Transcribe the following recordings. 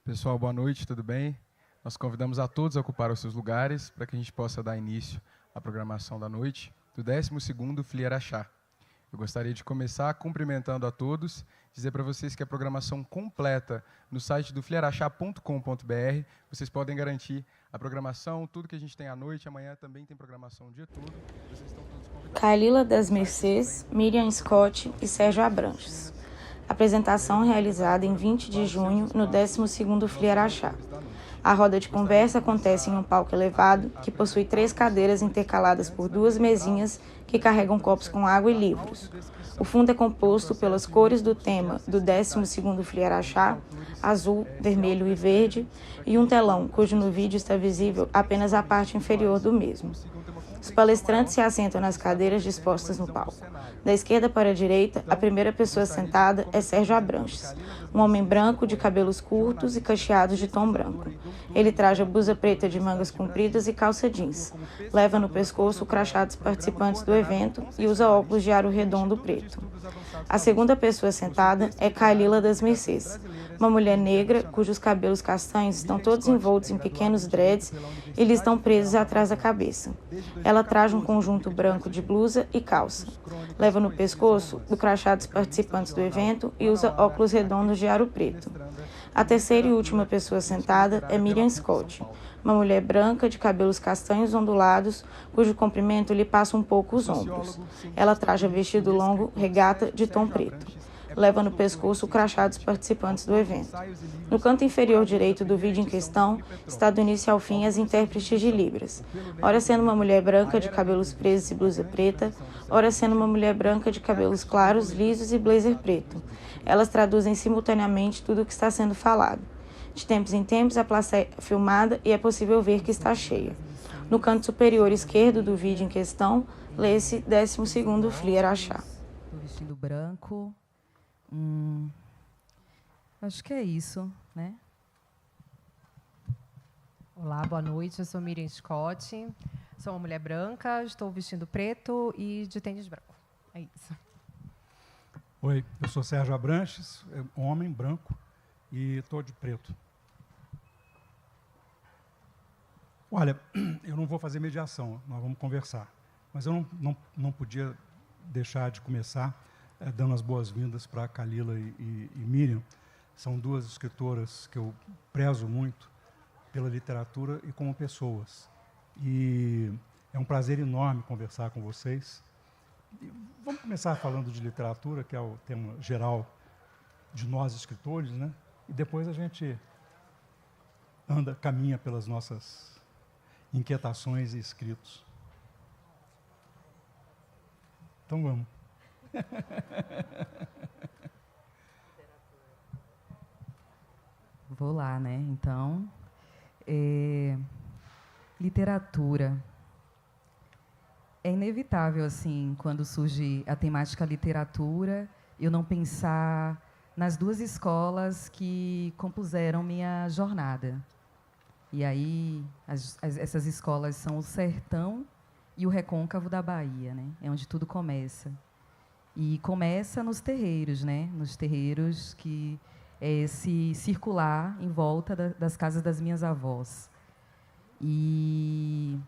Pessoal, boa noite, tudo bem? Nós convidamos a todos a ocupar os seus lugares para que a gente possa dar início à programação da noite do 12º Flieraxá. Eu gostaria de começar cumprimentando a todos, dizer para vocês que a programação completa no site do flieraxá.com.br, vocês podem garantir a programação, tudo que a gente tem à noite, amanhã também tem programação o dia todo. Vocês estão todos convidados. Kalila das Mercês, Miriam Scott e Sérgio Abranches. Apresentação realizada em 20 de junho, no 12º Flieraxá. A roda de conversa acontece em um palco elevado, que possui 3 cadeiras intercaladas por 2 mesinhas que carregam copos com água e livros. O fundo é composto pelas cores do tema do 12º Flieraxá, azul, vermelho e verde, e um telão, cujo no vídeo está visível apenas a parte inferior do mesmo. Os palestrantes se assentam nas cadeiras dispostas no palco. Da esquerda para a direita, a primeira pessoa sentada é Sérgio Abranches, um homem branco de cabelos curtos e cacheados de tom branco. Ele traja blusa preta de mangas compridas e calça jeans. Leva no pescoço o crachá dos participantes do evento e usa óculos de aro redondo preto. A segunda pessoa sentada é Kalila das Mercês, uma mulher negra cujos cabelos castanhos estão todos envoltos em pequenos dreads e lhe estão presos atrás da cabeça. Ela traz um conjunto branco de blusa e calça. Leva no pescoço o crachá dos participantes do evento e usa óculos redondos de aro preto. A terceira e última pessoa sentada é Miriam Scott, uma mulher branca de cabelos castanhos ondulados, cujo comprimento lhe passa um pouco os ombros. Ela traja vestido longo, regata, de tom preto. Leva no pescoço o crachá dos participantes do evento. No canto inferior direito do vídeo em questão, está do início ao fim as intérpretes de Libras, ora sendo uma mulher branca de cabelos presos e blusa preta, ora sendo uma mulher branca de cabelos claros, lisos e blazer preto. Elas traduzem simultaneamente tudo o que está sendo falado. De tempos em tempos, a plateia é filmada e é possível ver que está cheia. No canto superior esquerdo do vídeo em questão, lê-se 12º Flieraxá. Estou vestindo branco. Acho que é isso, né? Olá, boa noite. Eu sou Miriam Scott. Sou uma mulher branca, estou vestindo preto e de tênis branco. É isso. Oi, eu sou Sérgio Abranches, homem branco e estou de preto. Olha, eu não vou fazer mediação, nós vamos conversar. Mas eu não podia deixar de começar dando as boas-vindas para a Kalila e Miriam. São 2 escritoras que eu prezo muito pela literatura e como pessoas. E é um prazer enorme conversar com vocês. E vamos começar falando de literatura, que é o tema geral de nós escritores, né? E depois a gente caminha pelas nossas inquietações e escritos. Então vamos. Vou lá, né? Então, literatura. É inevitável, assim, quando surge a temática literatura, eu não pensar nas 2 escolas que compuseram minha jornada. E aí, essas escolas são o Sertão e o Recôncavo da Bahia, né? É onde tudo começa. E começa nos terreiros, né? Nos terreiros que é esse circular em volta das casas das minhas avós. E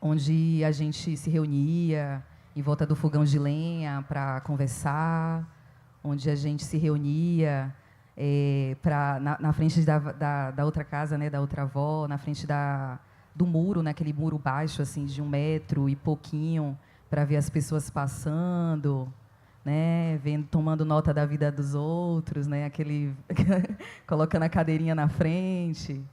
onde a gente se reunia em volta do fogão de lenha para conversar, onde a gente se reunia na frente da outra casa, né, da outra avó, na frente do muro, naquele muro baixo assim de 1 metro e pouquinho, para ver as pessoas passando, né, tomando nota da vida dos outros, né, colocando a cadeirinha na frente.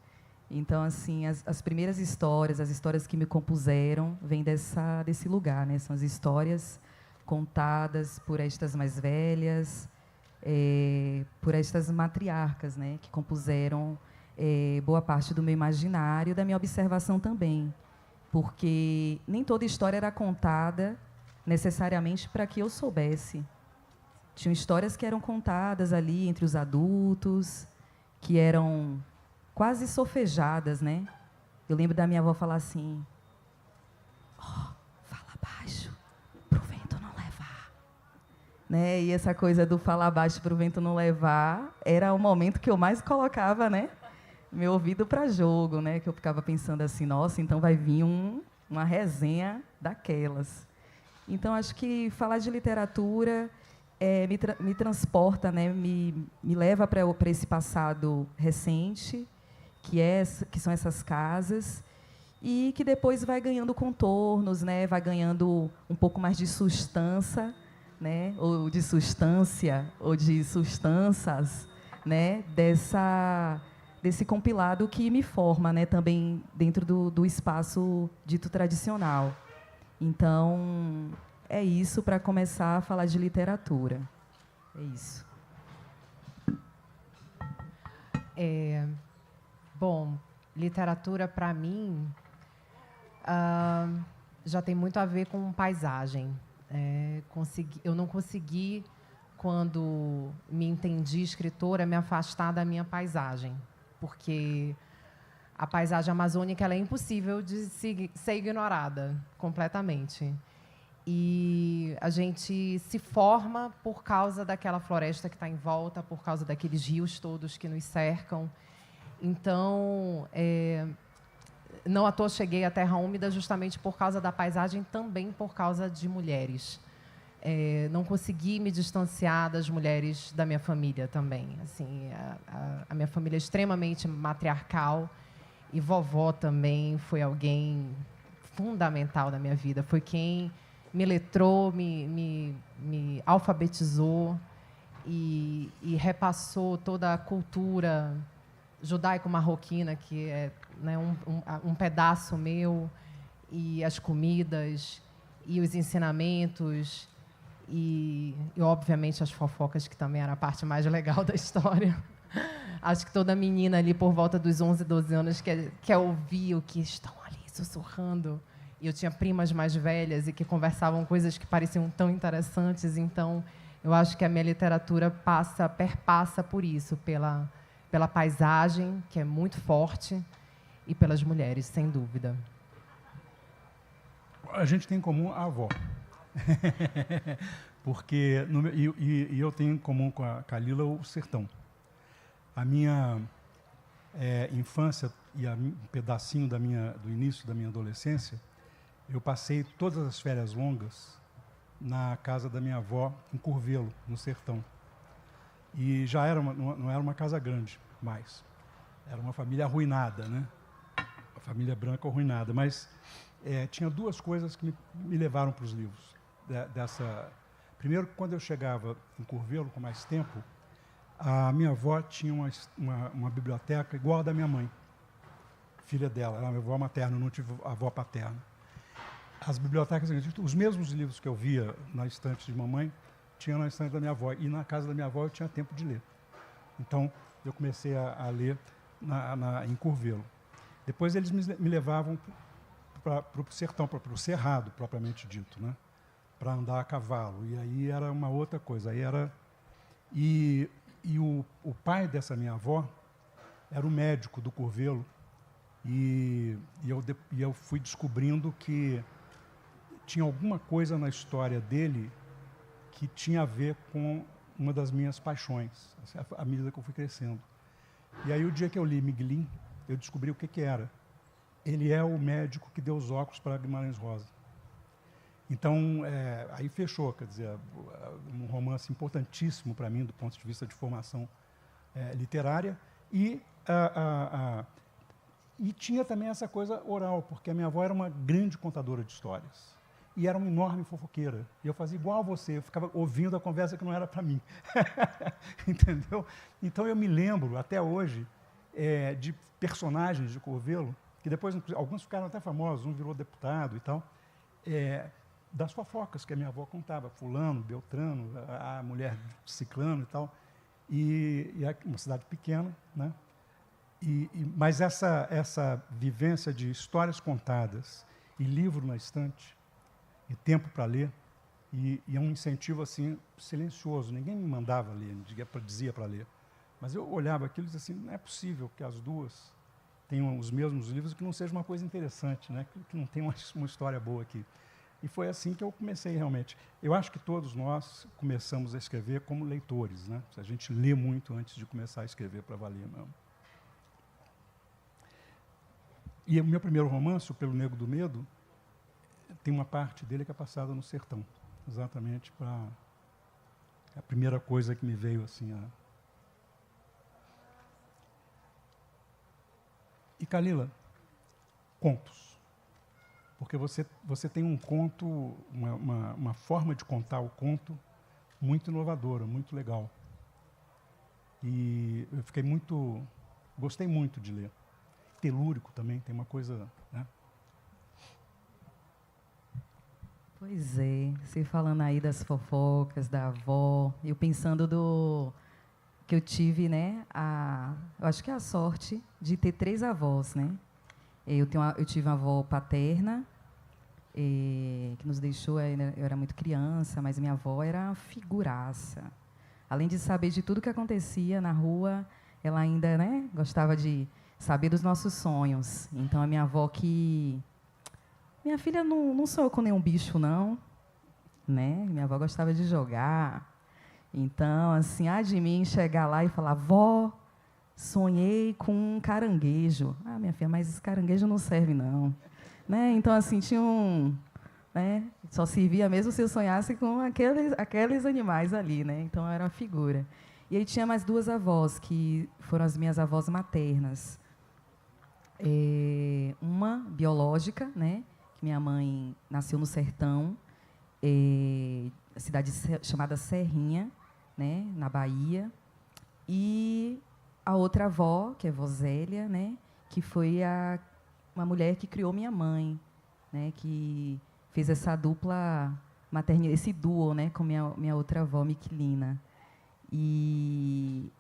Então, assim, as primeiras histórias, as histórias que me compuseram, vêm desse lugar, né? São as histórias contadas por estas mais velhas, por estas matriarcas, né, que compuseram boa parte do meu imaginário, da minha observação também, porque nem toda história era contada necessariamente para que eu soubesse. Tinham histórias que eram contadas ali entre os adultos, que eram quase sofejadas, né? Eu lembro da minha avó falar assim: fala baixo, pro vento não levar. né? E essa coisa do falar baixo para o vento não levar era o momento que eu mais colocava, né, meu ouvido para jogo, né? Que eu ficava pensando assim, nossa, então vai vir uma resenha daquelas. Então, acho que falar de literatura me transporta, né? Me leva para esse passado recente, que são essas casas, e que depois vai ganhando contornos, né? Vai ganhando um pouco mais de substância, né? Ou de substância, ou de substâncias, né? Desse compilado que me forma, né? Também dentro do espaço dito tradicional. Então, é isso para começar a falar de literatura. É isso. Bom, literatura, para mim, já tem muito a ver com paisagem. Eu não consegui, quando me entendi escritora, me afastar da minha paisagem, porque a paisagem amazônica ela é impossível de ser ignorada completamente. E a gente se forma por causa daquela floresta que está em volta, por causa daqueles rios todos que nos cercam. Então, não à toa cheguei à Terra Úmida justamente por causa da paisagem, também por causa de mulheres. Não consegui me distanciar das mulheres da minha família também. Assim, a minha família é extremamente matriarcal e vovó também foi alguém fundamental na minha vida. Foi quem me letrou, me alfabetizou e repassou toda a cultura judaico-marroquina, que é, né, um pedaço meu, e as comidas, e os ensinamentos, e, obviamente, as fofocas, que também era a parte mais legal da história. Acho que toda menina ali, por volta dos 11, 12 anos, quer ouvir o que estão ali sussurrando. E eu tinha primas mais velhas e que conversavam coisas que pareciam tão interessantes. Então, eu acho que a minha literatura perpassa por isso, pela paisagem, que é muito forte, e pelas mulheres, sem dúvida. A gente tem em comum a avó. Porque eu tenho em comum com a Kalila o sertão. A minha infância e um pedacinho do início da minha adolescência, eu passei todas as férias longas na casa da minha avó, em Curvelo, no sertão. E já não era uma casa grande mais. Era uma família arruinada, né? Uma família branca arruinada. Mas tinha duas coisas que me levaram para os livros. Primeiro, quando eu chegava em Curvelo, com mais tempo, a minha avó tinha uma biblioteca igual a da minha mãe, filha dela. Era a minha avó materna, não tive avó paterna. As bibliotecas, os mesmos livros que eu via na estante de mamãe, tinha na estante da minha avó. E na casa da minha avó eu tinha tempo de ler. Então, eu comecei a ler em Curvelo. Depois eles me levavam para o sertão, para o cerrado, propriamente dito, né? Para andar a cavalo. E aí era uma outra coisa. Aí e o pai dessa minha avó era o médico do Curvelo. E eu fui descobrindo que tinha alguma coisa na história dele que tinha a ver com uma das minhas paixões, à medida que eu fui crescendo. E aí, o dia que eu li Miguelin, eu descobri o que era. Ele é o médico que deu os óculos para Guimarães Rosa. Então, aí fechou, quer dizer, um romance importantíssimo para mim, do ponto de vista de formação literária. E tinha também essa coisa oral, porque a minha avó era uma grande contadora de histórias. E era uma enorme fofoqueira. E eu fazia igual a você, eu ficava ouvindo a conversa que não era para mim. Entendeu? Então, eu me lembro, até hoje, de personagens de Curvelo, que depois alguns ficaram até famosos, um virou deputado e tal, das fofocas que a minha avó contava, fulano, beltrano, a mulher ciclano e tal. E uma cidade pequena, né? Mas essa vivência de histórias contadas e livro na estante, e tempo para ler, e é um incentivo assim silencioso. Ninguém me mandava ler, dizia para ler. Mas eu olhava aquilo e dizia assim, não é possível que as duas tenham os mesmos livros e que não seja uma coisa interessante, né? Que não tenha uma história boa aqui. E foi assim que eu comecei realmente. Eu acho que todos nós começamos a escrever como leitores, né? A gente lê muito antes de começar a escrever para valer mesmo. E o meu primeiro romance, O Pelo Negro do Medo, tem uma parte dele que é passada no sertão, exatamente para a primeira coisa que me veio assim. E Kalila, contos. Porque você tem um conto, uma forma de contar o conto muito inovadora, muito legal. E eu gostei muito de ler. Telúrico também, tem uma coisa, né? Pois é, você falando aí das fofocas, da avó, eu pensando que eu tive, né, eu acho que é a sorte de ter 3 avós, né? Eu tive uma avó paterna, que nos deixou, eu era muito criança, mas minha avó era uma figuraça. Além de saber de tudo que acontecia na rua, ela ainda, né, gostava de saber dos nossos sonhos. Então, a minha avó minha filha não sonhou com nenhum bicho, não. Né? Minha avó gostava de jogar. Então, assim, de mim chegar lá e falar, vó, sonhei com um caranguejo. Minha filha, mas esse caranguejo não serve, não. Né? Então, assim, tinha né? Só servia mesmo se eu sonhasse com aqueles animais ali, né? Então, eu era uma figura. E aí tinha mais 2 avós, que foram as minhas avós maternas. Uma biológica, né? Que minha mãe nasceu no sertão, cidade chamada Serrinha, né? Na Bahia. E a outra avó, que é vó Zélia, né? Que foi uma mulher que criou minha mãe, né? Que fez essa dupla maternidade, esse duo, né? Com minha outra avó, Miquelina. E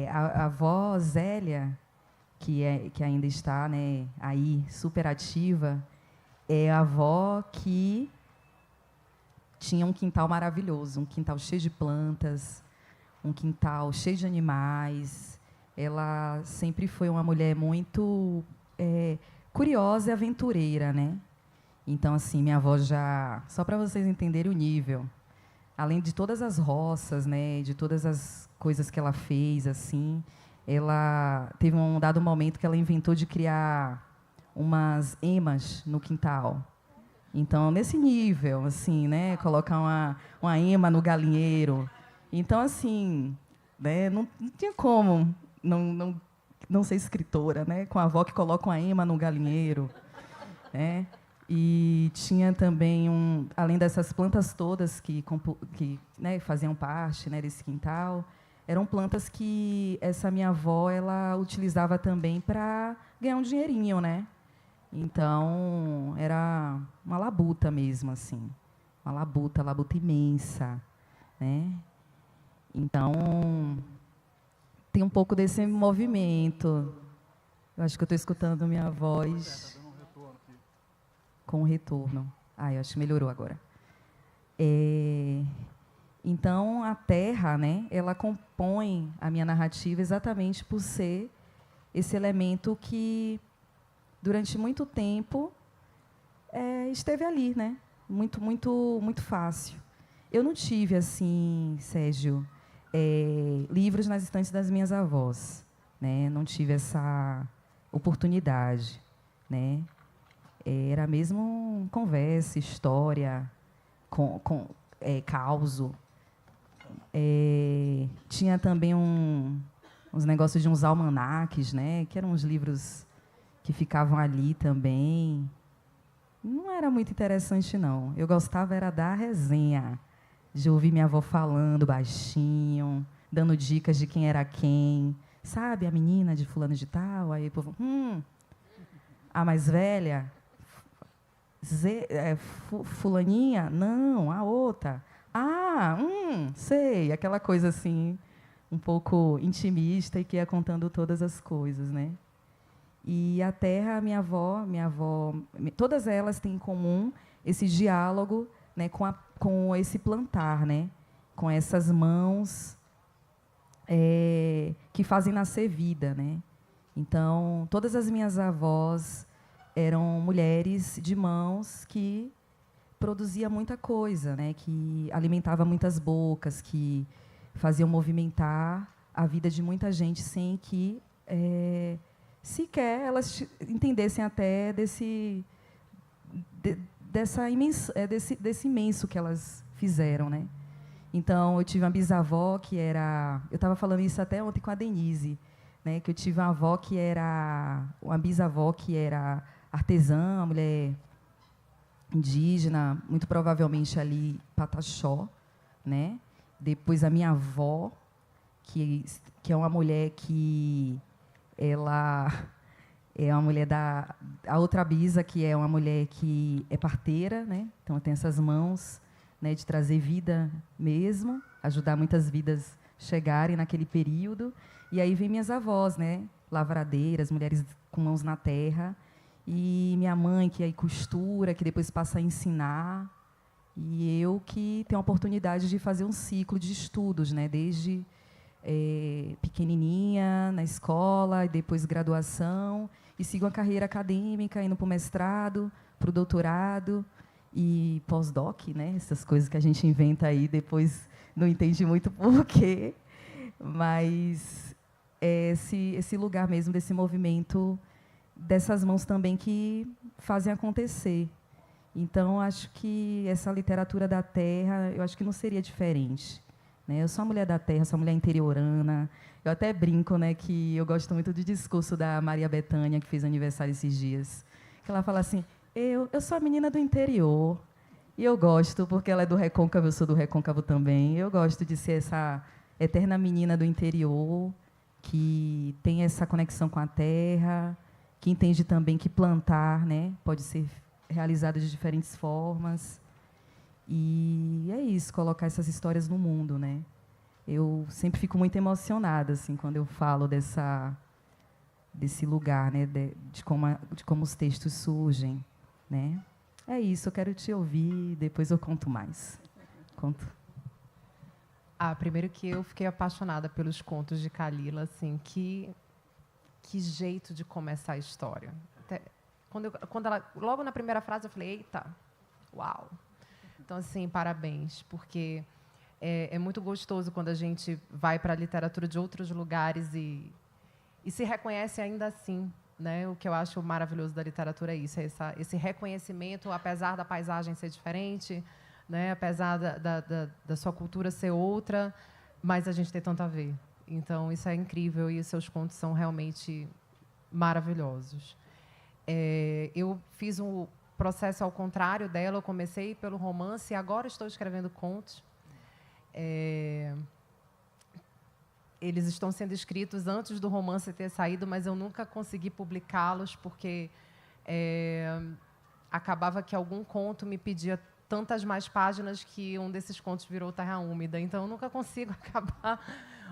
a avó Zélia, que ainda está, né, aí super ativa, é a avó que tinha um quintal maravilhoso, um quintal cheio de plantas, um quintal cheio de animais. Ela sempre foi uma mulher muito curiosa e aventureira, né? Então, assim, minha avó só para vocês entenderem o nível, além de todas as roças, né, de todas as coisas que ela fez, assim, ela teve um dado momento que ela inventou de criar umas emas no quintal. Então, nesse nível, assim, né, colocar uma ema no galinheiro. Então, assim, né, não tinha como não ser escritora, né, com a avó que coloca uma ema no galinheiro, né? E tinha também além dessas plantas todas que né, faziam parte, né, desse quintal, eram plantas que essa minha avó ela utilizava também para ganhar um dinheirinho, né? Então era uma labuta mesmo, assim, uma labuta imensa, né? Então tem um pouco desse movimento. Eu acho que eu estou escutando minha voz com retorno. Eu acho que melhorou agora. Então, a terra, né, ela compõe a minha narrativa exatamente por ser esse elemento que, durante muito tempo, esteve ali, né? Muito, muito, muito fácil. Eu não tive, assim, Sérgio, livros nas estantes das minhas avós, né? Não tive essa oportunidade, né? Era mesmo conversa, história, causo. Tinha também uns negócios de uns almanaques, né? Que eram uns livros que ficavam ali também. Não era muito interessante, não. Eu gostava era da resenha, de ouvir minha avó falando baixinho, dando dicas de quem era quem. Sabe, a menina de fulano de tal? Aí o povo, a mais velha... fulaninha? Não, a outra. Sei. Aquela coisa assim, um pouco intimista e que ia contando todas as coisas, né? E a terra, minha avó, todas elas têm em comum esse diálogo, né, com esse plantar, né? Com essas mãos que fazem nascer vida, né? Então, todas as minhas avós eram mulheres de mãos que produzia muita coisa, né? Que alimentava muitas bocas, que faziam movimentar a vida de muita gente sem que sequer elas entendessem até desse imenso que elas fizeram, né? Então, eu tive uma bisavó que era... Eu estava falando isso até ontem com a Denise, né? Que eu tive uma avó que era... Uma bisavó que era artesã, uma mulher indígena, muito provavelmente ali Pataxó, né? Depois a minha avó, que é uma mulher que ela é uma mulher a outra bisa, que é uma mulher que é parteira, né? Então tem essas mãos, né, de trazer vida mesmo, ajudar muitas vidas chegarem naquele período. E aí vem minhas avós, né? Lavradeiras, mulheres com mãos na terra. E minha mãe, que aí costura, que depois passa a ensinar. E eu que tenho a oportunidade de fazer um ciclo de estudos, né? Desde pequenininha, na escola, e depois graduação. E sigo a carreira acadêmica, indo para o mestrado, para o doutorado e pós-doc, né? Essas coisas que a gente inventa aí, depois não entende muito por quê. Mas é esse lugar mesmo, desse movimento, dessas mãos também que fazem acontecer. Então, acho que essa literatura da terra, eu acho que não seria diferente, né? Eu sou uma mulher da terra, sou uma mulher interiorana. Eu até brinco, né, que eu gosto muito do discurso da Maria Bethânia, que fez aniversário esses dias, que ela fala assim: eu sou a menina do interior, e eu gosto, porque ela é do Recôncavo, eu sou do Recôncavo também. Eu gosto de ser essa eterna menina do interior, que tem essa conexão com a terra, que entende também que plantar, né, pode ser realizado de diferentes formas. E é isso, colocar essas histórias no mundo, né? Eu sempre fico muito emocionada assim, quando eu falo desse lugar, né, de como os textos surgem, né? É isso, eu quero te ouvir, depois eu conto mais. Conto. Primeiro que eu fiquei apaixonada pelos contos de Khalila, assim, que jeito de começar a história. Até quando ela, logo na primeira frase, eu falei: eita, uau. Então, assim, parabéns, porque é muito gostoso quando a gente vai para a literatura de outros lugares e se reconhece ainda assim, né? O que eu acho maravilhoso da literatura é isso, esse reconhecimento, apesar da paisagem ser diferente, né? Apesar da sua cultura ser outra, mas a gente tem tanto a ver. Então, isso é incrível e os seus contos são realmente maravilhosos. Eu fiz um processo ao contrário dela, eu comecei pelo romance e agora estou escrevendo contos. Eles estão sendo escritos antes do romance ter saído, mas eu nunca consegui publicá-los, porque acabava que algum conto me pedia tantas mais páginas que um desses contos virou Terra Úmida. Então, eu nunca consigo acabar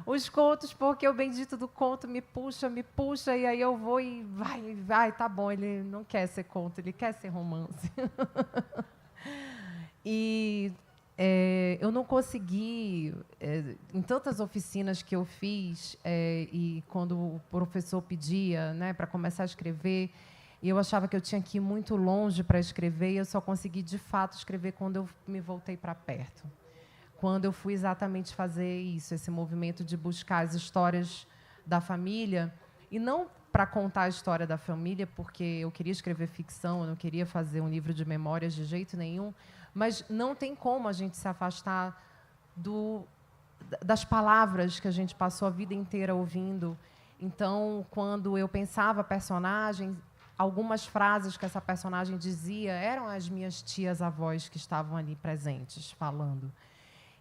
os contos, porque o bendito do conto me puxa, e aí eu vou e vai, tá bom, ele não quer ser conto, ele quer ser romance. E eu não consegui, em tantas oficinas que eu fiz, e quando o professor pedia, né, para começar a escrever, e eu achava que eu tinha que ir muito longe para escrever, e eu só consegui, de fato, escrever quando eu me voltei para perto. Quando eu fui exatamente fazer isso, esse movimento de buscar as histórias da família, e não para contar a história da família, porque eu queria escrever ficção, eu não queria fazer um livro de memórias de jeito nenhum, mas não tem como a gente se afastar das palavras que a gente passou a vida inteira ouvindo. Então, quando eu pensava personagem, algumas frases que essa personagem dizia eram as minhas tias-avós que estavam ali presentes, falando.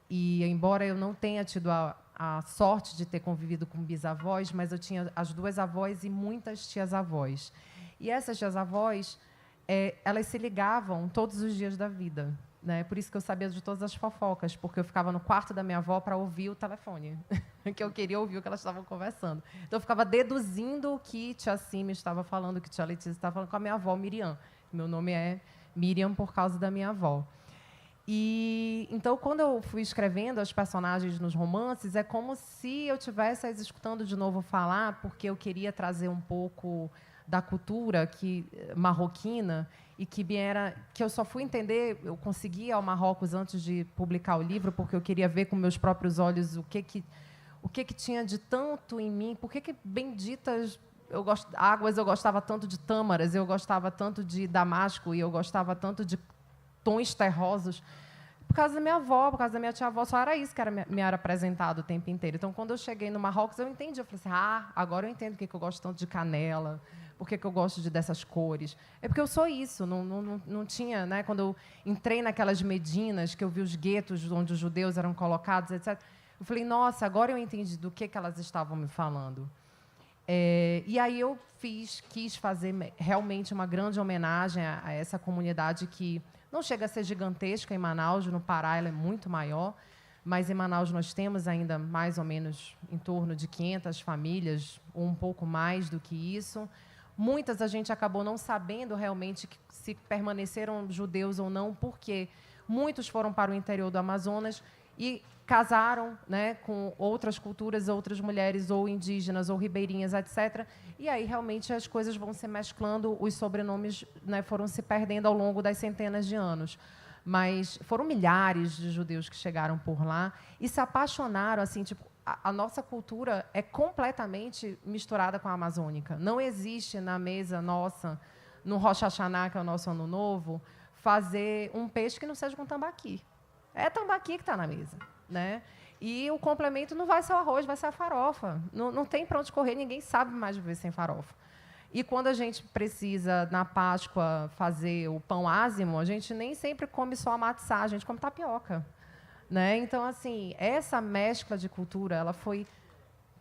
E, embora eu não tenha tido a sorte de ter convivido com bisavós, mas eu tinha as duas avós e muitas tias-avós. E essas tias-avós, elas se ligavam todos os dias da vida, né? Por isso que eu sabia de todas as fofocas, porque eu ficava no quarto da minha avó para ouvir o telefone, que eu queria ouvir o que elas estavam conversando. Então, eu ficava deduzindo o que tia Cime estava falando, o que tia Letícia estava falando com a minha avó, Miriam. Meu nome é Miriam por causa da minha avó. E então, quando eu fui escrevendo as personagens nos romances, é como se eu estivesse as escutando de novo falar, porque eu queria trazer um pouco da cultura marroquina e que eu só fui entender, eu consegui ir ao Marrocos antes de publicar o livro, porque eu queria ver com meus próprios olhos o que tinha de tanto em mim, por que benditas águas eu gostava tanto de tâmaras, eu gostava tanto de damasco e eu gostava tanto de tons terrosos. Por causa da minha avó, por causa da minha tia-avó, só era isso que me era apresentado o tempo inteiro. Então, quando eu cheguei no Marrocos, eu entendi. Eu falei assim, agora eu entendo por que eu gosto tanto de canela, por que eu gosto dessas cores. É porque eu sou isso. Não tinha, né? Quando eu entrei naquelas Medinas, que eu vi os guetos onde os judeus eram colocados, etc., eu falei, nossa, agora eu entendi do que elas estavam me falando. E aí eu quis fazer realmente uma grande homenagem a essa comunidade que não chega a ser gigantesca em Manaus, no Pará ela é muito maior, mas em Manaus nós temos ainda mais ou menos em torno de 500 famílias, ou um pouco mais do que isso. Muitas a gente acabou não sabendo realmente se permaneceram judeus ou não, porque muitos foram para o interior do Amazonas e casaram, né, com outras culturas, outras mulheres, ou indígenas, ou ribeirinhas, etc. E aí, realmente, as coisas vão se mesclando, os sobrenomes, né, foram se perdendo ao longo das centenas de anos. Mas foram milhares de judeus que chegaram por lá e se apaixonaram, assim, tipo, a nossa cultura é completamente misturada com a amazônica. Não existe na mesa nossa, no Rosh Hashanah, que é o nosso Ano Novo, fazer um peixe que não seja com tambaqui. É tambaqui que está na mesa, né? E o complemento não vai ser o arroz, vai ser a farofa. Não tem para onde correr, ninguém sabe mais viver sem farofa. E quando a gente precisa, na Páscoa, fazer o pão ázimo, a gente nem sempre come só a matzá, a gente come tapioca, né? Então, assim, essa mescla de cultura, ela foi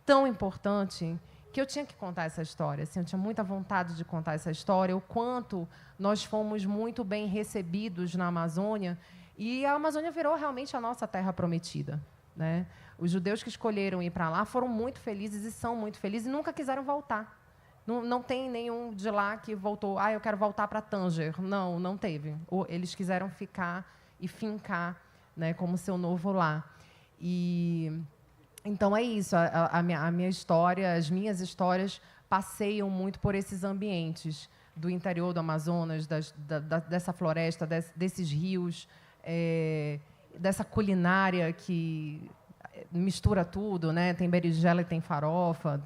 tão importante que eu tinha que contar essa história. Assim, eu tinha muita vontade de contar essa história, o quanto nós fomos muito bem recebidos na Amazônia, e a Amazônia virou realmente a nossa terra prometida, né? Os judeus que escolheram ir para lá foram muito felizes e são muito felizes e nunca quiseram voltar. Não tem nenhum de lá que voltou, eu quero voltar para Tanger. Não teve. Eles quiseram ficar e fincar, né, como seu novo lar. E então é isso. A minha história, as minhas histórias passeiam muito por esses ambientes do interior do Amazonas, dessa floresta, desses rios, dessa culinária que mistura tudo, né? Tem berinjela e tem farofa,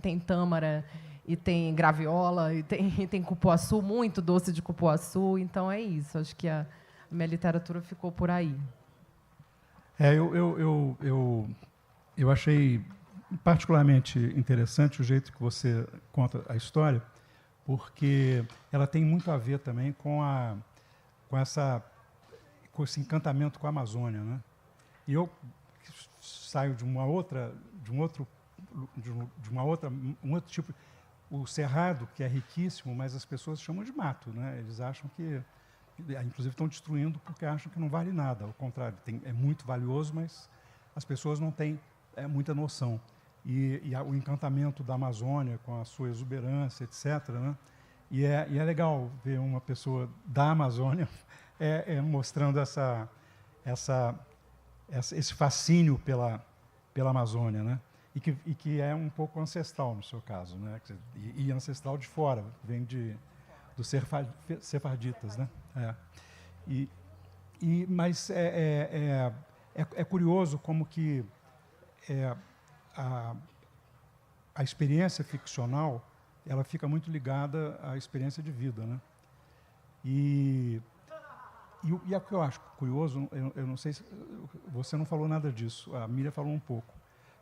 tem tâmara e tem graviola e tem cupuaçu, muito doce de cupuaçu. Então é isso. Acho que a minha literatura ficou por aí. Eu achei particularmente interessante o jeito que você conta a história, porque ela tem muito a ver também com esse encantamento com a Amazônia, né? E eu saio de um outro tipo, o cerrado, que é riquíssimo, mas as pessoas chamam de mato, né? Eles acham que, inclusive, estão destruindo porque acham que não vale nada. Ao contrário, é muito valioso, mas as pessoas não têm muita noção. E o encantamento da Amazônia com a sua exuberância, etc., né? E é legal ver uma pessoa da Amazônia mostrando esse fascínio pela Amazônia, né? E que é um pouco ancestral no seu caso, né? E ancestral de fora, vem dos sefarditas, né? Mas é curioso como que a experiência ficcional ela fica muito ligada à experiência de vida, né? E o que eu acho curioso, eu não sei se você não falou nada disso, a Miriam falou um pouco,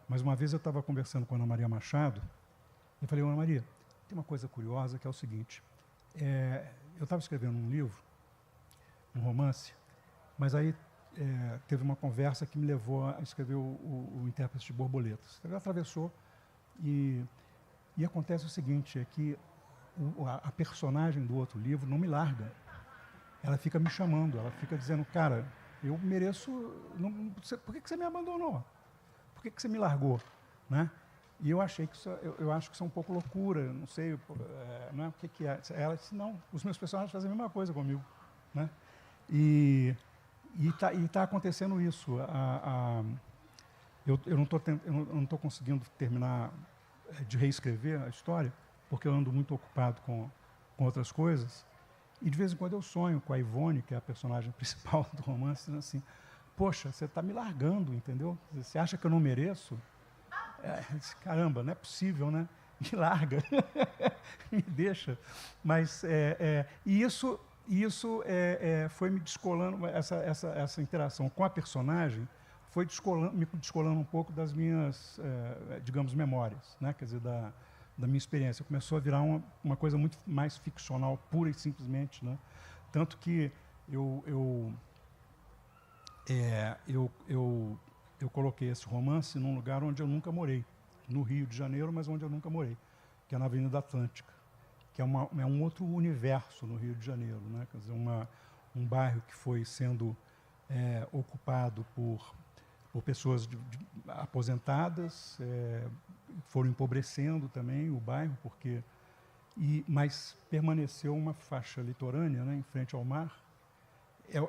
mas uma vez eu estava conversando com a Ana Maria Machado, e falei, Ana Maria, tem uma coisa curiosa que é o seguinte, eu estava escrevendo um livro, um romance, mas aí teve uma conversa que me levou a escrever o Intérprete de Borboletas. Ele atravessou e acontece o seguinte, é que a personagem do outro livro não me larga. Ela fica me chamando, ela fica dizendo, cara, eu mereço... por que você me abandonou? Por que você me largou? Né? E eu achei que eu acho que isso é um pouco loucura, não sei, né? O que é. Ela disse, não, os meus personagens fazem a mesma coisa comigo. Né? E está acontecendo isso. Eu não estou conseguindo terminar de reescrever a história, porque eu ando muito ocupado com outras coisas, e de vez em quando eu sonho com a Ivone, que é a personagem principal do romance, dizendo assim, poxa, você está me largando, entendeu? Você acha que eu não mereço? Caramba, não é possível, né? Me larga, me deixa. Mas isso foi me descolando, essa interação com a personagem foi me descolando um pouco das minhas, digamos, memórias, né? Quer dizer, da minha experiência. Começou a virar uma coisa muito mais ficcional, pura e simplesmente, né? Tanto que eu coloquei esse romance num lugar onde eu nunca morei, no Rio de Janeiro, mas onde eu nunca morei, que é na Avenida Atlântica, que é um outro universo no Rio de Janeiro, né? Quer dizer, um bairro que foi sendo ocupado por pessoas aposentadas, foram empobrecendo também o bairro, mas permaneceu uma faixa litorânea, né, em frente ao mar.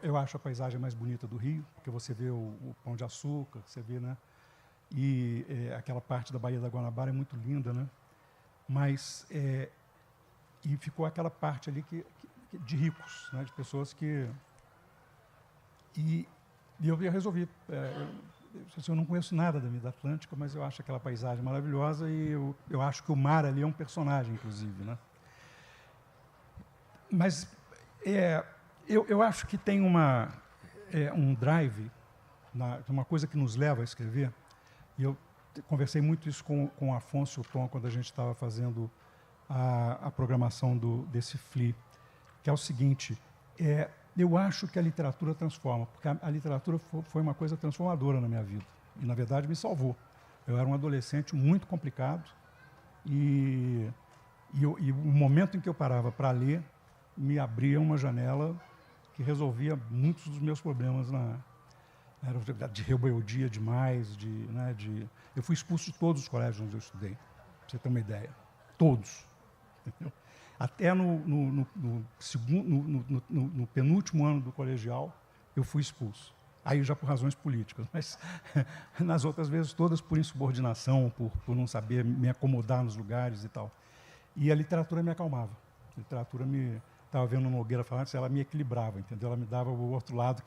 Eu acho a paisagem mais bonita do Rio, porque você vê o Pão de Açúcar, você vê, né, e aquela parte da Baía da Guanabara é muito linda, né, mas e ficou aquela parte ali de ricos, né, de pessoas que e eu resolvi eu não conheço nada da Avenida Atlântica, mas eu acho aquela paisagem maravilhosa e eu acho que o mar ali é um personagem, inclusive, né? Mas eu acho que tem um drive, uma coisa que nos leva a escrever, e eu conversei muito isso com o Afonso e o Tom quando a gente estava fazendo a programação desse FLI, que é o seguinte, eu acho que a literatura transforma, porque a literatura foi uma coisa transformadora na minha vida. E, na verdade, me salvou. Eu era um adolescente muito complicado e o momento em que eu parava para ler me abria uma janela que resolvia muitos dos meus problemas. Era de rebeldia demais. Eu fui expulso de todos os colégios onde eu estudei, para você ter uma ideia. Todos. Entendeu? Até no penúltimo ano do colegial, eu fui expulso. Aí já por razões políticas, mas nas outras vezes todas por insubordinação, por não saber me acomodar nos lugares e tal. E a literatura me acalmava. A literatura estava vendo Nogueira falando, ela me equilibrava, entendeu? Ela me dava o outro lado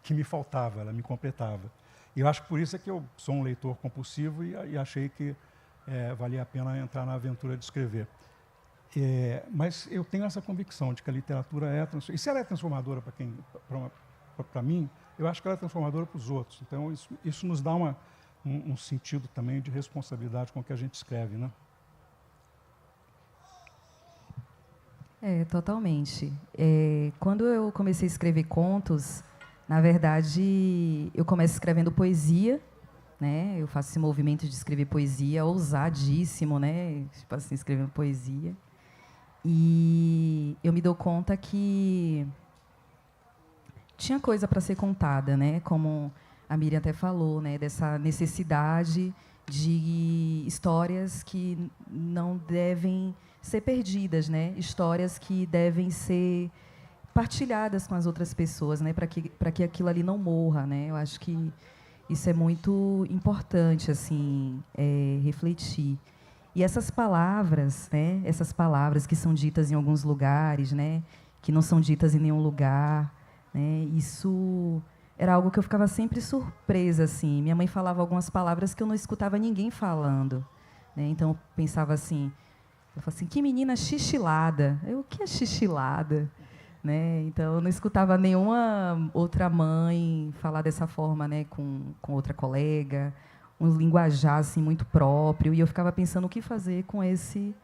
que me faltava, ela me completava. E eu acho que por isso é que eu sou um leitor compulsivo e achei que valia a pena entrar na aventura de escrever. Mas eu tenho essa convicção de que a literatura e se ela é transformadora para mim, eu acho que ela é transformadora para os outros. Então, isso nos dá um sentido também de responsabilidade com o que a gente escreve, né? Totalmente. Quando eu comecei a escrever contos, na verdade, eu começo escrevendo poesia, né? Eu faço esse movimento de escrever poesia, ousadíssimo, né? Tipo assim, escrevendo poesia. E eu me dou conta que tinha coisa para ser contada, né? Como a Miriam até falou, né? Dessa necessidade de histórias que não devem ser perdidas, né? Histórias que devem ser partilhadas com as outras pessoas, né? Para que aquilo ali não morra, né? Eu acho que isso é muito importante, assim, refletir. E essas palavras, né? Essas palavras que são ditas em alguns lugares, né? Que não são ditas em nenhum lugar, né? Isso era algo que eu ficava sempre surpresa, assim. Minha mãe falava algumas palavras que eu não escutava ninguém falando, né? Então eu pensava assim, que menina xixilada. O que é xixilada? Né? Então eu não escutava nenhuma outra mãe falar dessa forma, né? Com outra colega. Um linguajar assim muito próprio, e eu ficava pensando o que fazer com esse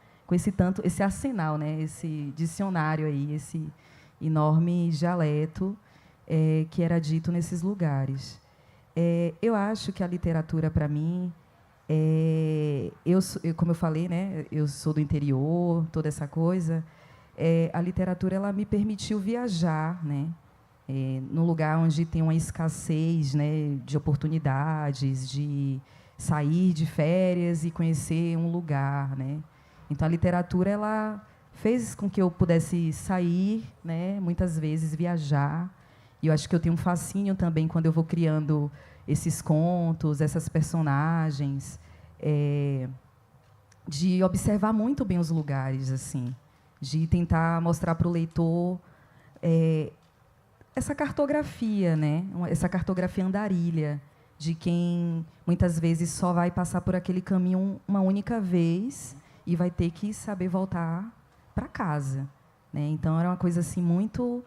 arsenal, né, esse dicionário aí, esse enorme dialeto que era dito nesses lugares. Eu acho que a literatura para mim, como eu falei, né, eu sou do interior, toda essa coisa, a literatura ela me permitiu viajar, né, num lugar onde tem uma escassez, né, de oportunidades, de sair de férias e conhecer um lugar, né? Então a literatura ela fez com que eu pudesse sair, né, muitas vezes viajar. E eu acho que eu tenho um fascínio também quando eu vou criando esses contos, essas personagens, de observar muito bem os lugares, assim, de tentar mostrar para o leitor essa cartografia, né? Essa cartografia andarilha, de quem muitas vezes só vai passar por aquele caminho uma única vez e vai ter que saber voltar para casa, né? Então, era uma coisa assim muito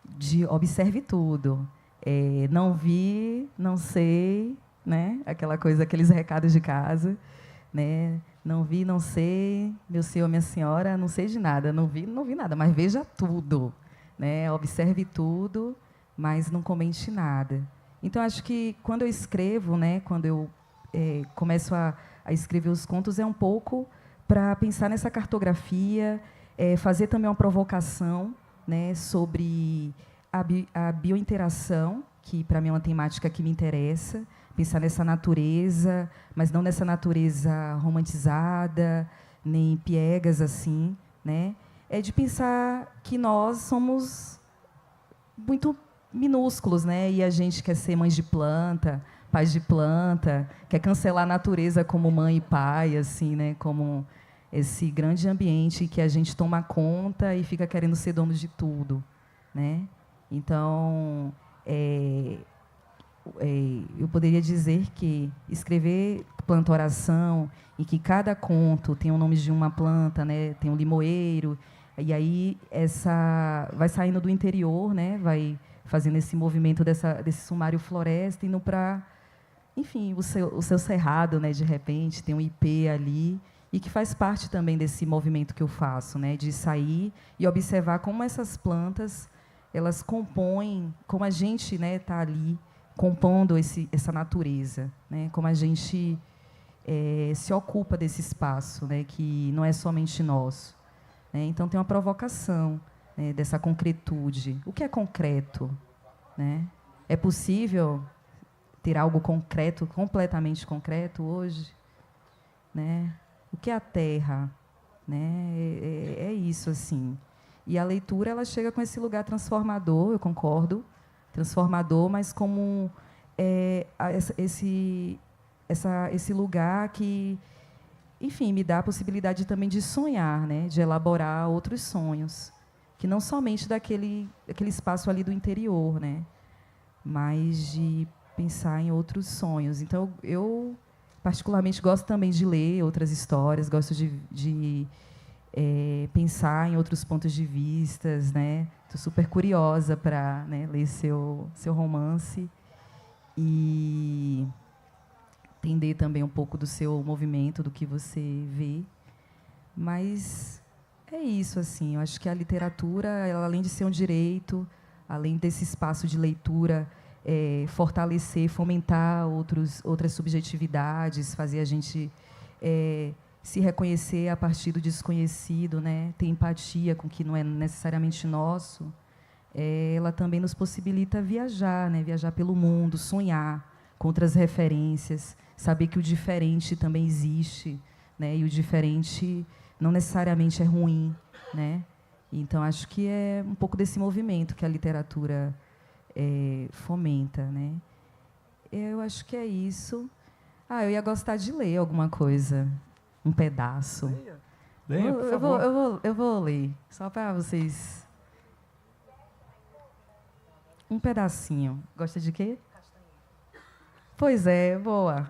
de observe tudo. Não vi, não sei, né? Aquela coisa, aqueles recados de casa, né? Não vi, não sei, meu senhor, minha senhora, não sei de nada. Não vi nada, mas veja tudo, né? Observe tudo, mas não comente nada. Então, acho que quando eu escrevo, né? Quando eu começo a escrever os contos, é um pouco para pensar nessa cartografia, fazer também uma provocação, né? Sobre a biointeração, que para mim é uma temática que me interessa, pensar nessa natureza, mas não nessa natureza romantizada, nem piegas assim, né? É de pensar que nós somos muito minúsculos, né? E a gente quer ser mães de planta, pais de planta, quer cancelar a natureza como mãe e pai, assim, né? Como esse grande ambiente que a gente toma conta e fica querendo ser dono de tudo, né? Então, eu poderia dizer que escrever planta-oração, em que cada conto tem o nome de uma planta, né? Tem um limoeiro, e aí vai saindo do interior, né? Vai fazendo esse movimento desse sumário floresta, indo para, enfim, o seu cerrado, né? De repente, tem um ipê ali, e que faz parte também desse movimento que eu faço, né? De sair e observar como essas plantas elas compõem, como a gente, né, está ali compondo essa natureza, né? Como a gente se ocupa desse espaço, né? Que não é somente nosso, né? Então tem uma provocação, né, dessa concretude. O que é concreto, né? É possível ter algo concreto, completamente concreto hoje, né? O que é a terra, né? É isso assim. E a leitura ela chega com esse lugar transformador, eu concordo, transformador, mas como esse lugar que, enfim, me dá a possibilidade também de sonhar, né? De elaborar outros sonhos, que não somente daquele espaço ali do interior, né? Mas de pensar em outros sonhos. Então, eu particularmente gosto também de ler outras histórias, gosto de pensar em outros pontos de vistas, né? Estou super curiosa para, né, ler seu romance e entender também um pouco do seu movimento, do que você vê. Mas é isso, assim. Eu acho que a literatura, ela, além de ser um direito, além desse espaço de leitura, fortalecer, fomentar outras subjetividades, fazer a gente se reconhecer a partir do desconhecido, né? Ter empatia com o que não é necessariamente nosso, ela também nos possibilita viajar, né? Viajar pelo mundo, sonhar com outras referências, saber que o diferente também existe, né? E o diferente não necessariamente é ruim, né? Então, acho que é um pouco desse movimento que a literatura fomenta, né? Eu acho que é isso. Eu ia gostar de ler alguma coisa, um pedaço. Leia, por favor. Eu vou ler, só para vocês. Um pedacinho. Gosta de quê? Pois é, boa.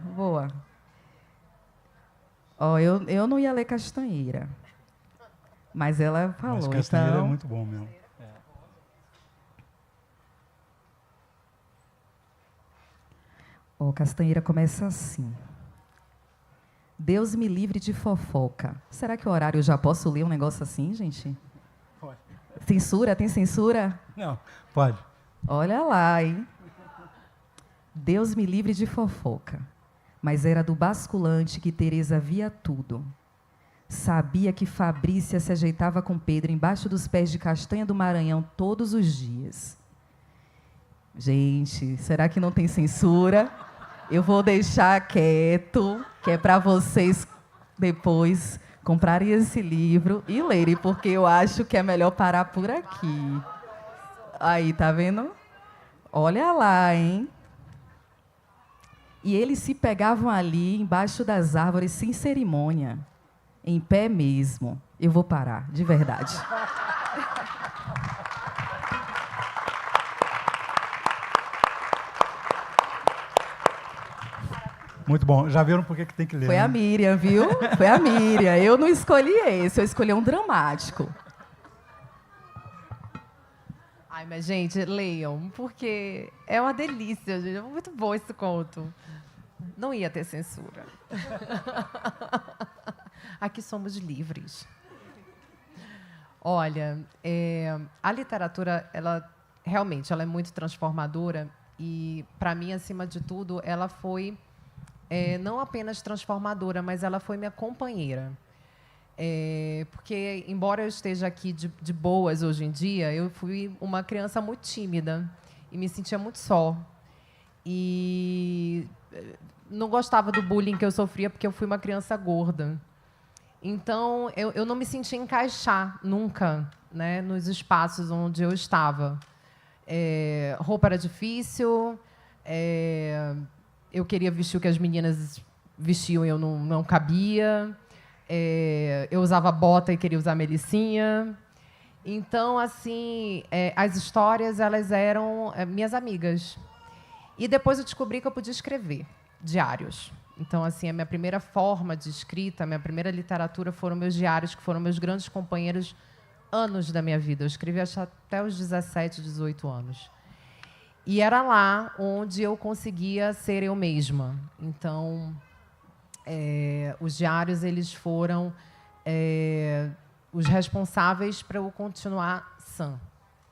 Eu não ia ler Castanheira, mas ela falou. Mas Castanheira então... é muito bom mesmo. Castanheira começa assim. Deus me livre de fofoca. Será que o horário eu já posso ler um negócio assim, gente? Pode. Censura? Tem censura? Não, pode. Olha lá, hein? Deus me livre de fofoca. Mas era do basculante que Teresa via tudo. Sabia que Fabrícia se ajeitava com Pedro embaixo dos pés de castanha do Maranhão todos os dias. Gente, será que não tem censura? Eu vou deixar quieto, que é para vocês depois comprarem esse livro e lerem, porque eu acho que é melhor parar por aqui. Aí, tá vendo? Olha lá, hein? E eles se pegavam ali, embaixo das árvores, sem cerimônia. em pé mesmo. Eu vou parar, de verdade. Muito bom. Já viram por que tem que ler? Foi né? a Miriam, viu? Foi a Miriam. Eu não escolhi esse, eu escolhi um dramático. Ai, mas, gente, leiam, porque é uma delícia, gente. É muito bom esse conto. Não ia ter censura. Aqui somos livres. Olha, a literatura, ela realmente ela é muito transformadora e, para mim, acima de tudo, ela foi não apenas transformadora, mas ela foi minha companheira. Porque, embora eu esteja aqui de boas hoje em dia, eu fui uma criança muito tímida e me sentia muito só. E não gostava do bullying que eu sofria porque eu fui uma criança gorda. Então, eu não me sentia encaixar nunca, né, nos espaços onde eu estava. Roupa era difícil, eu queria vestir o que as meninas vestiam e eu não cabia. Eu usava bota e queria usar melicinha. Então, assim, as histórias elas eram minhas amigas. E depois eu descobri que eu podia escrever diários. Então, assim, a minha primeira forma de escrita, a minha primeira literatura foram meus diários, que foram meus grandes companheiros anos da minha vida. Eu escrevi até os 17, 18 anos. E era lá onde eu conseguia ser eu mesma. Então, os diários eles foram os responsáveis para eu continuar sã.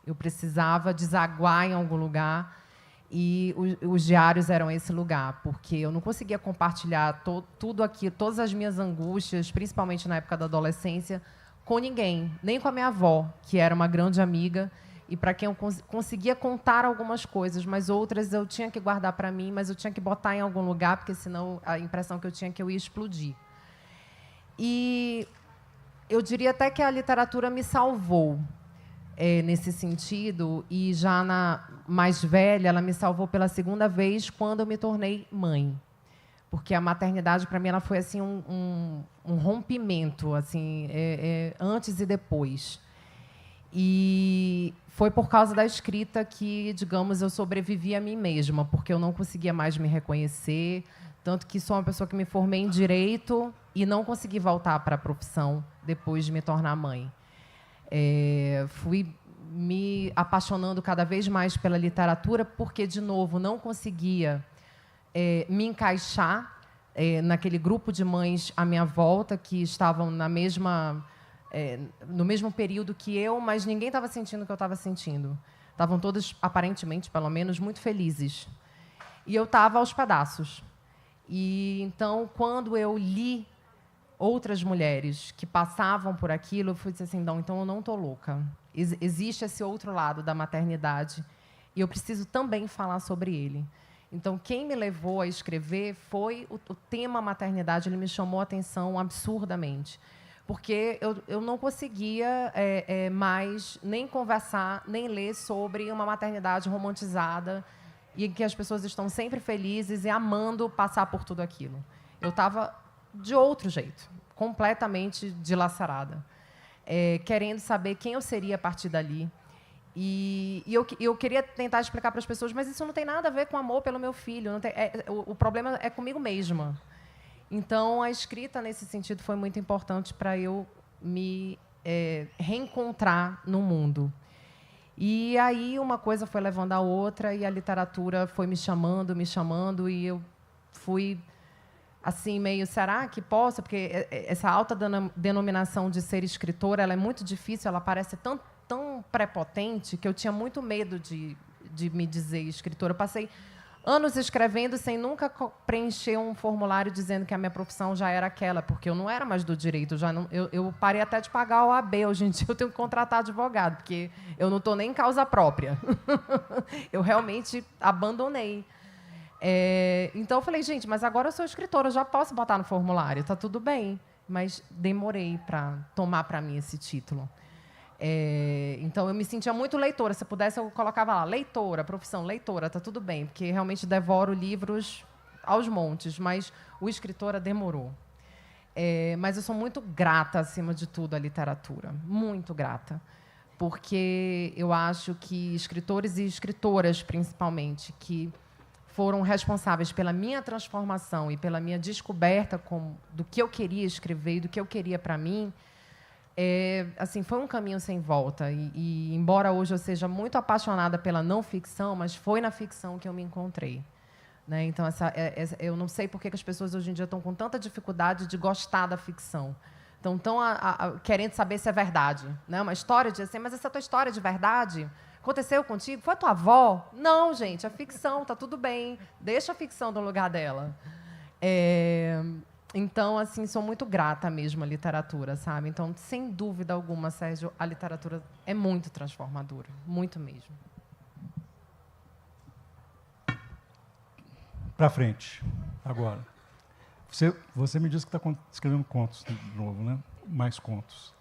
Eu precisava desaguar em algum lugar e os diários eram esse lugar, porque eu não conseguia compartilhar tudo aquilo, todas as minhas angústias, principalmente na época da adolescência, com ninguém, nem com a minha avó, que era uma grande amiga e para quem eu conseguia contar algumas coisas, mas outras eu tinha que guardar para mim, mas eu tinha que botar em algum lugar, porque senão a impressão que eu tinha é que eu ia explodir. E eu diria até que a literatura me salvou nesse sentido, e já na mais velha, ela me salvou pela segunda vez quando eu me tornei mãe. Porque a maternidade, para mim, ela foi assim, um rompimento, assim, antes e depois. E foi por causa da escrita que, digamos, eu sobrevivi a mim mesma, porque eu não conseguia mais me reconhecer, tanto que sou uma pessoa que me formei em Direito e não consegui voltar para a profissão depois de me tornar mãe. Fui me apaixonando cada vez mais pela literatura, porque, de novo, não conseguia me encaixar naquele grupo de mães à minha volta que estavam no mesmo período que eu, mas ninguém estava sentindo o que eu estava sentindo. Estavam todas, aparentemente, pelo menos, muito felizes. E eu estava aos pedaços. E, então, quando eu li outras mulheres que passavam por aquilo, eu fui dizer assim, não, então eu não estou louca. Existe esse outro lado da maternidade e eu preciso também falar sobre ele. Então, quem me levou a escrever foi o tema maternidade, ele me chamou a atenção absurdamente. Porque eu não conseguia mais nem conversar, nem ler sobre uma maternidade romantizada e em que as pessoas estão sempre felizes e amando passar por tudo aquilo. Eu estava de outro jeito, completamente dilacerada, querendo saber quem eu seria a partir dali. E eu queria tentar explicar para as pessoas, mas isso não tem nada a ver com amor pelo meu filho. Não tem, o problema é comigo mesma. Então, a escrita, nesse sentido, foi muito importante para eu me reencontrar no mundo. E aí uma coisa foi levando a outra e a literatura foi me chamando, e eu fui assim, meio, será que posso? Porque essa alta denominação de ser escritora, ela é muito difícil, ela parece tão prepotente que eu tinha muito medo de me dizer escritora. Eu passei anos escrevendo sem nunca preencher um formulário dizendo que a minha profissão já era aquela, porque eu não era mais do direito. Eu parei até de pagar a OAB. Hoje em dia eu tenho que contratar advogado, porque eu não estou nem em causa própria. Eu realmente abandonei. Então eu falei, gente, mas agora eu sou escritora, eu já posso botar no formulário, está tudo bem. Mas demorei para tomar para mim esse título. Então eu me sentia muito leitora. Se eu pudesse, eu colocava lá, leitora, profissão, leitora, está tudo bem, porque realmente devoro livros aos montes, mas o escritora demorou. Mas eu sou muito grata, acima de tudo, à literatura. Muito grata. Porque eu acho que escritores e escritoras, principalmente, que foram responsáveis pela minha transformação e pela minha descoberta do que eu queria escrever e do que eu queria para mim, assim, foi um caminho sem volta. E embora hoje eu seja muito apaixonada pela não ficção, mas foi na ficção que eu me encontrei. Né? Então, eu não sei por que as pessoas hoje em dia estão com tanta dificuldade de gostar da ficção. Estão querendo saber se é verdade. Né? Uma história de assim, mas essa é a tua história de verdade? Aconteceu contigo? Foi a tua avó? Não, gente, é ficção, está tudo bem. Deixa a ficção no lugar dela. Então, assim, sou muito grata mesmo à literatura, sabe? Então, sem dúvida alguma, Sérgio, a literatura é muito transformadora, muito mesmo. Para frente, agora. Você me disse que está escrevendo contos de novo, né? Mais contos.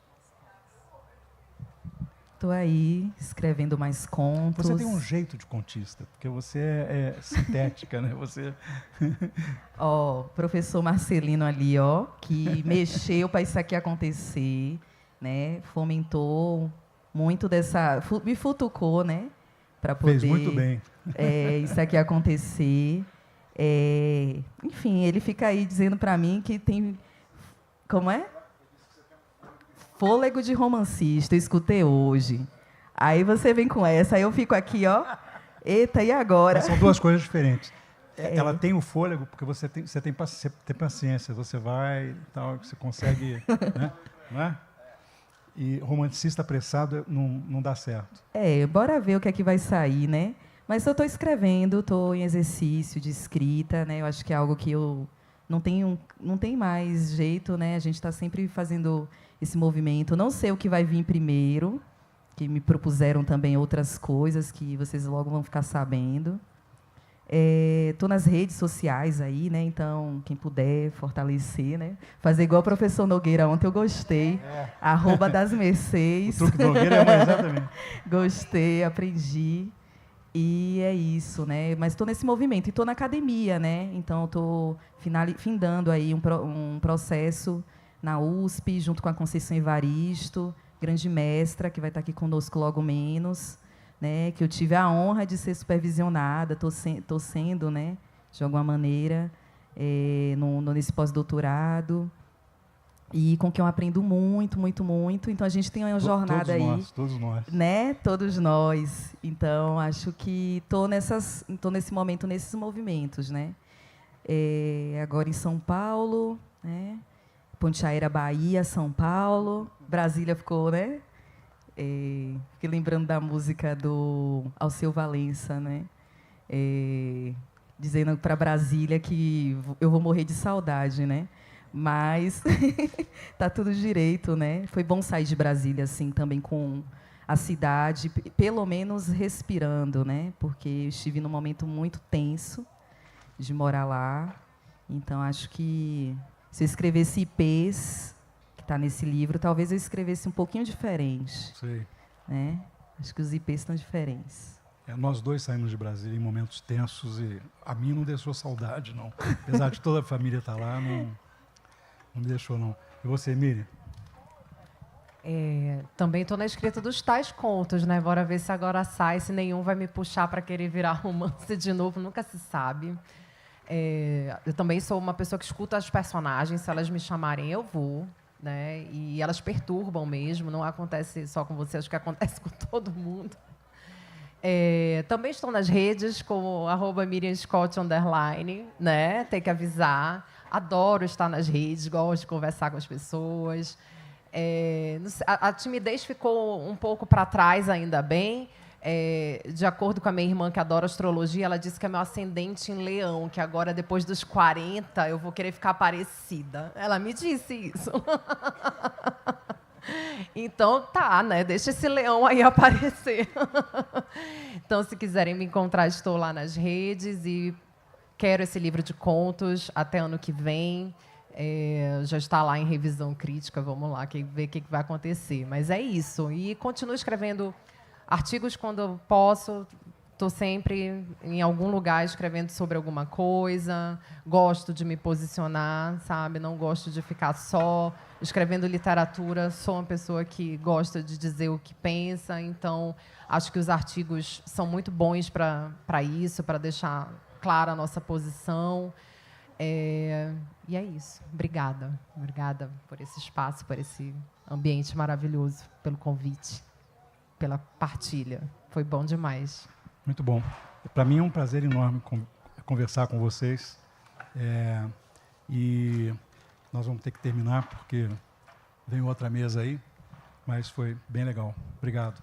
Estou aí escrevendo mais contos. Você tem um jeito de contista, porque você é sintética, né? Você... Professor Marcelino ali, que mexeu para isso aqui acontecer, né? Fomentou muito me futucou, né? Para poder... Fez muito bem. Isso aqui acontecer. Enfim, ele fica aí dizendo para mim que tem... Como é? Fôlego de romancista, eu escutei hoje. Aí você vem com essa, aí eu fico aqui, eita, e agora? Mas são duas coisas diferentes. Ela tem o fôlego porque você tem paciência, você vai, tal, você consegue, né? Não é? E romancista apressado não dá certo. Bora ver o que é que vai sair, né? Mas eu estou escrevendo, estou em exercício de escrita, né? Eu acho que é algo que eu não tem mais jeito, né? A gente está sempre fazendo esse movimento. Não sei o que vai vir primeiro, que me propuseram também outras coisas que vocês logo vão ficar sabendo. Estou nas redes sociais aí, né? Então, quem puder fortalecer, né? Fazer igual o professor Nogueira ontem, eu gostei. @dasmercês. O truque do Nogueira é exatamente. Gostei, aprendi. E é isso, né? Mas estou nesse movimento. E estou na academia, né? Então, estou findando aí um processo na USP, junto com a Conceição Evaristo, grande mestra, que vai estar aqui conosco logo menos, né? Que eu tive a honra de ser supervisionada, estou sendo, né? De alguma maneira, nesse pós-doutorado. E com quem eu aprendo muito, muito, muito. Então, a gente tem uma jornada todos nós. Né? Todos nós. Então, acho que estou nesse momento, nesses movimentos, né? Agora em São Paulo, né? Ponte Aérea, Bahia, São Paulo. Brasília ficou, né? Fiquei lembrando da música do Alceu Valença, né? Dizendo para Brasília que eu vou morrer de saudade, né? Mas tá tudo direito, né? Foi bom sair de Brasília, assim, também com a cidade, pelo menos respirando, né? Porque eu estive num momento muito tenso de morar lá. Então, acho que se eu escrevesse IPs, que está nesse livro, talvez eu escrevesse um pouquinho diferente. Sei. Né? Acho que os IPs estão diferentes. Nós dois saímos de Brasília em momentos tensos e a mim não deixou saudade, não. Apesar de toda a família estar lá, não me deixou, não. E você, Miriam? Também estou na escrita dos tais contos, né? Bora ver se agora sai, se nenhum vai me puxar para querer virar romance de novo, nunca se sabe. Eu também sou uma pessoa que escuta as personagens, se elas me chamarem, eu vou. Né? E elas perturbam mesmo, não acontece só com você, acho que acontece com todo mundo. Também estou nas redes com @MiriamScott_, né? Tem que avisar. Adoro estar nas redes, gosto de conversar com as pessoas. A timidez ficou um pouco para trás, ainda bem. De acordo com a minha irmã, que adora astrologia, ela disse que é meu ascendente em Leão, que agora, depois dos 40, eu vou querer ficar parecida. Ela me disse isso. Então, tá, né? Deixa esse leão aí aparecer. Então, se quiserem me encontrar, estou lá nas redes e quero esse livro de contos até ano que vem. Já está lá em revisão crítica, vamos lá, ver o que vai acontecer. Mas é isso. E continuo escrevendo artigos quando eu posso, estou sempre em algum lugar escrevendo sobre alguma coisa, gosto de me posicionar, sabe? Não gosto de ficar só escrevendo literatura, sou uma pessoa que gosta de dizer o que pensa, então acho que os artigos são muito bons para isso, para deixar clara a nossa posição. E é isso. Obrigada. Obrigada por esse espaço, por esse ambiente maravilhoso, pelo convite, pela partilha. Foi bom demais. Muito bom. Para mim é um prazer enorme conversar com vocês. E nós vamos ter que terminar, porque vem outra mesa aí, mas foi bem legal. Obrigado.